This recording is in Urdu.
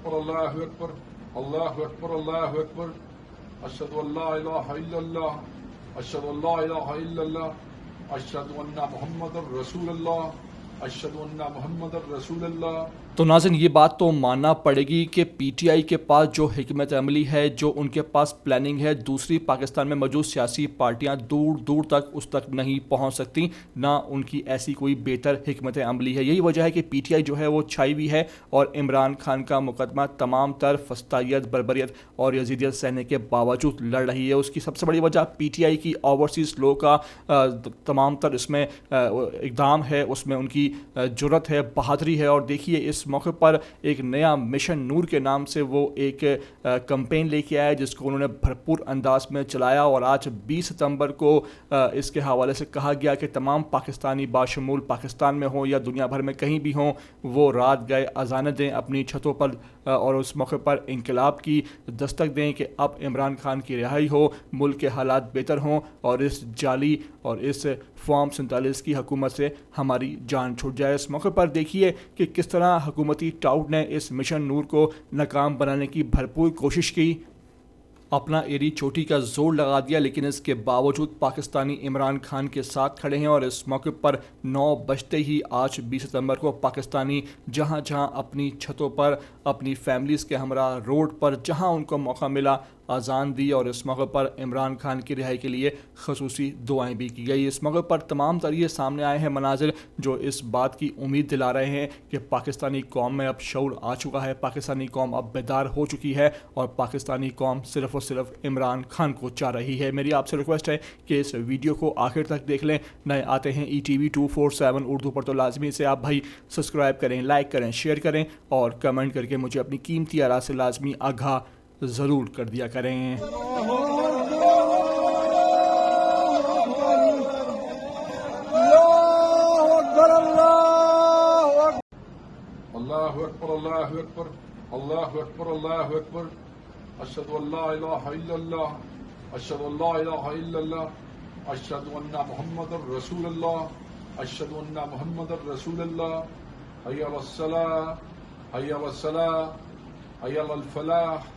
اکبر اللہ اکبر اللہ اکبر اللہ اکبر اشہد ان لا الہ الا اللہ اشہد ان لا الہ الا اللہ اشہد ان محمد رسول اللہ اشہد ان محمد رسول اللہ. تو ناظرین یہ بات تو ماننا پڑے گی کہ پی ٹی آئی کے پاس جو حکمت عملی ہے، جو ان کے پاس پلاننگ ہے، دوسری پاکستان میں موجود سیاسی پارٹیاں دور دور تک اس تک نہیں پہنچ سکتی، نہ ان کی ایسی کوئی بہتر حکمت عملی ہے. یہی وجہ ہے کہ پی ٹی آئی جو ہے وہ چھائی ہوئی ہے اور عمران خان کا مقدمہ تمام تر فسطائیت، بربریت اور یزیدیت سہنے کے باوجود لڑ رہی ہے. اس کی سب سے بڑی وجہ پی ٹی آئی کی اوورسیز لو کا تمام تر اس میں اقدام ہے، اس میں ان کی جرت ہے، بہادری ہے. اور دیکھیے اس موقع پر ایک نیا مشن نور کے نام سے وہ ایک کمپین لے کے آیا جس کو انہوں نے بھرپور انداز میں چلایا. اور آج 20 ستمبر کو اس کے حوالے سے کہا گیا کہ تمام پاکستانی باشمول پاکستان میں ہوں یا دنیا بھر میں کہیں بھی ہوں، وہ رات گئے اذانیں دیں اپنی چھتوں پر اور اس موقع پر انقلاب کی دستک دیں کہ اب عمران خان کی رہائی ہو، ملک کے حالات بہتر ہوں اور اس جعلی اور اس فارم 47 کی حکومت سے ہماری جان چھوٹ جائے. اس موقع پر دیکھیے کہ کس طرح حکومتی ٹاؤٹ نے اس مشن نور کو ناکام بنانے کی بھرپور کوشش کی، اپنا ایری چوٹی کا زور لگا دیا، لیکن اس کے باوجود پاکستانی عمران خان کے ساتھ کھڑے ہیں. اور اس موقع پر 9 بجتے ہی آج 20 ستمبر کو پاکستانی جہاں جہاں اپنی چھتوں پر، اپنی فیملیز کے ہمراہ روڈ پر جہاں ان کو موقع ملا اذان دی اور اس موقع پر عمران خان کی رہائی کے لیے خصوصی دعائیں بھی کی گئی. اس موقع پر تمام طریقے سامنے آئے ہیں مناظر جو اس بات کی امید دلا رہے ہیں کہ پاکستانی قوم میں اب شعور آ چکا ہے، پاکستانی قوم اب بیدار ہو چکی ہے اور پاکستانی قوم صرف اور صرف عمران خان کو چاہ رہی ہے. میری آپ سے ریکویسٹ ہے کہ اس ویڈیو کو آخر تک دیکھ لیں. نئے آتے ہیں ETV 247 اردو پر تو لازمی سے آپ بھائی سبسکرائب کریں، لائک کریں، شیئر کریں اور کمنٹ کر کے مجھے اپنی قیمتی آراء سے لازمی آگاہ ضرور کر دیا کریں. اللہ اکبر اللہ اکبر اللہ اکبر اللہ اکبر اشہد ان لا الہ الا اللہ اشہد ان لا الہ الا اللہ اشہد ان محمد رسول اللہ اشہد ان محمد رسول اللہ. حی علی الصلاۃ حی علی الصلاۃ حی علی الفلاح